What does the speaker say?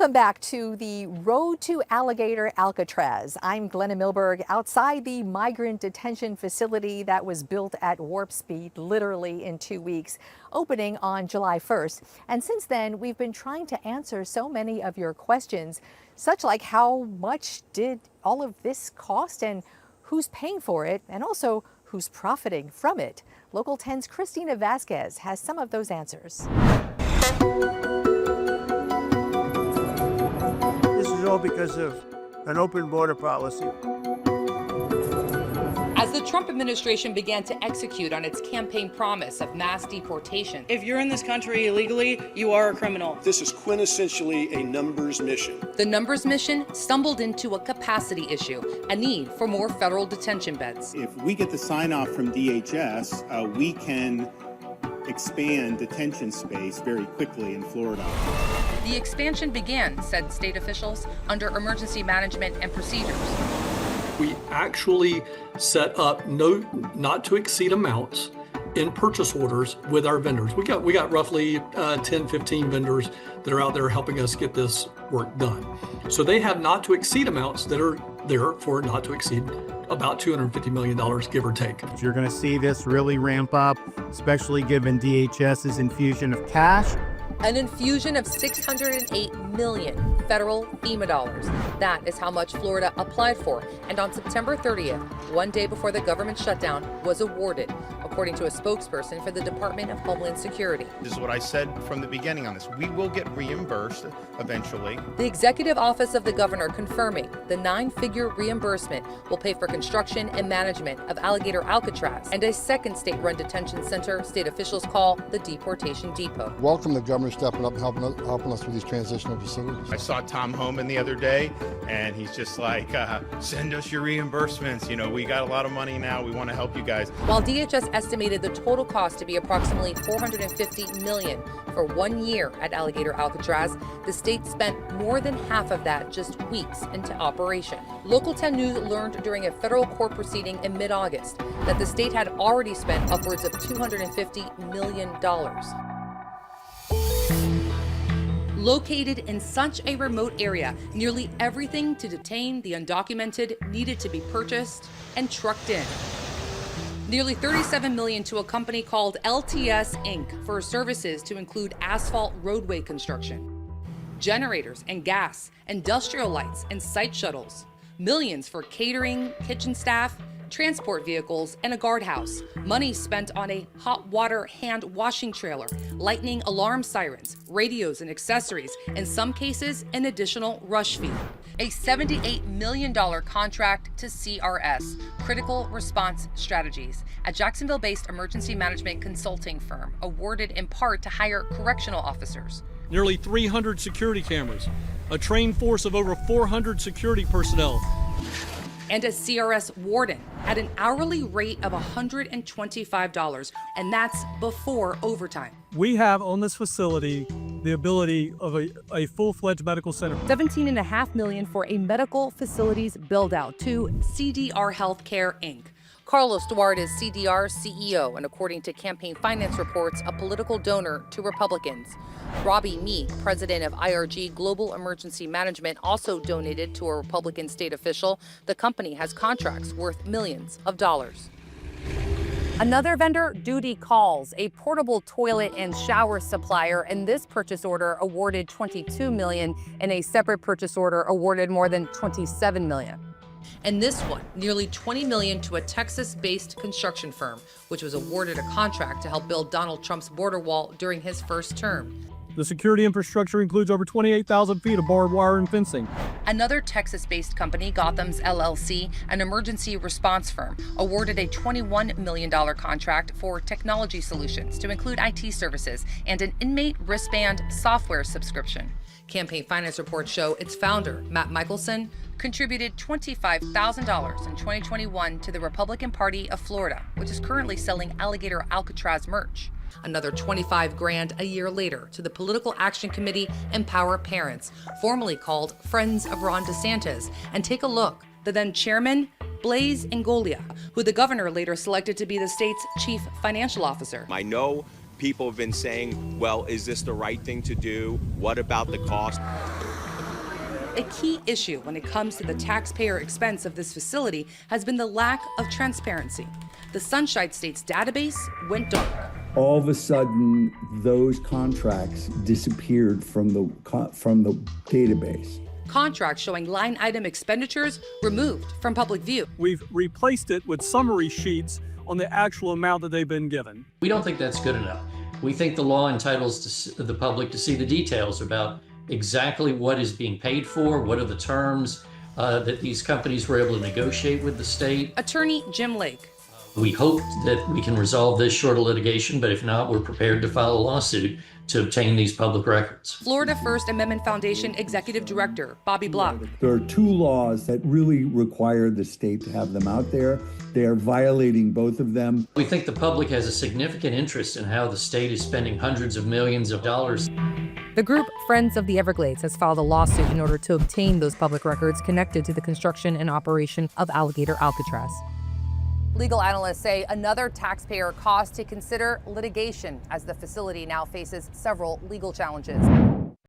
Welcome back to the road to Alligator Alcatraz. I'm Glenna Milberg outside the migrant detention facility that was built at warp speed literally in 2 weeks, opening on July 1st. And since then, we've been trying to answer so many of your questions, such like how much did all of this cost and who's paying for it, and also who's profiting from it. Local 10's Christina Vasquez has some of those answers. This is all because of an open border policy. As the Trump administration began to execute on its campaign promise of mass deportation. If you're in this country illegally, you are a criminal. This is quintessentially a numbers mission. The numbers mission stumbled into a capacity issue, a need for more federal detention beds. If we get the sign off from DHS, we can expand detention space very quickly in Florida. The expansion began, said state officials, under emergency management and procedures. We actually set up not to exceed amounts in purchase orders with our vendors. We got roughly 10, 15 vendors that are out there helping us get this work done. So they have not to exceed amounts that are there for not to exceed about $250 million, give or take. You're going to see this really ramp up, especially given DHS's infusion of cash. An infusion of $608 million federal FEMA dollars. That is how much Florida applied for, and on September 30th, one day before the government shutdown, was awarded, according to a spokesperson for the Department of Homeland Security. This is what I said from the beginning on this. We will get reimbursed eventually. The executive office of the governor confirming the 9-figure reimbursement will pay for construction and management of Alligator Alcatraz and a second state-run detention center state officials call the deportation depot. Welcome the governor stepping up and helping us with these transitional facilities. I saw Tom Homan the other day, and he's just like, send us your reimbursements. You know, we got a lot of money now. We want to help you guys. While DHS estimated the total cost to be approximately $450 million for 1 year at Alligator Alcatraz, the state spent more than half of that just weeks into operation. Local 10 News learned during a federal court proceeding in mid-August that the state had already spent upwards of $250 million. Located in such a remote area, nearly everything to detain the undocumented needed to be purchased and trucked in. Nearly $37 million to a company called LTS Inc. for services to include asphalt roadway construction, generators and gas, industrial lights and site shuttles, millions for catering, kitchen staff, transport vehicles, and a guardhouse. Money spent on a hot water hand washing trailer, lightning alarm sirens, radios and accessories, in some cases, an additional rush fee. A $78 million contract to CRS, Critical Response Strategies, a Jacksonville-based emergency management consulting firm, awarded in part to hire correctional officers. Nearly 300 security cameras, a trained force of over 400 security personnel, and a CRS warden at an hourly rate of $125, and that's before overtime. We have on this facility the ability of a full-fledged medical center. $17.5 million for a medical facilities build-out to CDR Healthcare, Inc. Carlos Duarte is CDR's CEO, and according to campaign finance reports, a political donor to Republicans. Robbie Meek, president of IRG Global Emergency Management, also donated to a Republican state official. The company has contracts worth millions of dollars. Another vendor, Duty Calls, a portable toilet and shower supplier, and this purchase order awarded $22 million, and a separate purchase order awarded more than $27 million. And this one, nearly $20 million to a Texas-based construction firm, which was awarded a contract to help build Donald Trump's border wall during his first term. The security infrastructure includes over 28,000 feet of barbed wire and fencing. Another Texas-based company, Gotham's LLC, an emergency response firm, awarded a $21 million contract for technology solutions to include IT services and an inmate wristband software subscription. Campaign finance reports show its founder, Matt Michelson, contributed $25,000 in 2021 to the Republican Party of Florida, which is currently selling Alligator Alcatraz merch. Another $25,000 a year later to the Political Action Committee Empower Parents, formerly called Friends of Ron DeSantis. And take a look, the then chairman, Blaise Ingoglia, who the governor later selected to be the state's chief financial officer. I know people have been saying, well, is this the right thing to do? What about the cost? A key issue when it comes to the taxpayer expense of this facility has been the lack of transparency. The Sunshine State's database went dark. All of a sudden, those contracts disappeared from the database. Contracts showing line item expenditures removed from public view. We've replaced it with summary sheets on the actual amount that they've been given. We don't think that's good enough. We think the law entitles the public to see the details about exactly what is being paid for, what are the terms that these companies were able to negotiate with the state. Attorney Jim Lake. We hope that we can resolve this short of litigation, but if not, we're prepared to file a lawsuit to obtain these public records. Florida First Amendment Foundation Executive Director Bobby Block. There are two laws that really require the state to have them out there. They are violating both of them. We think the public has a significant interest in how the state is spending hundreds of millions of dollars. The group Friends of the Everglades has filed a lawsuit in order to obtain those public records connected to the construction and operation of Alligator Alcatraz. Legal analysts say another taxpayer cost to consider litigation as the facility now faces several legal challenges.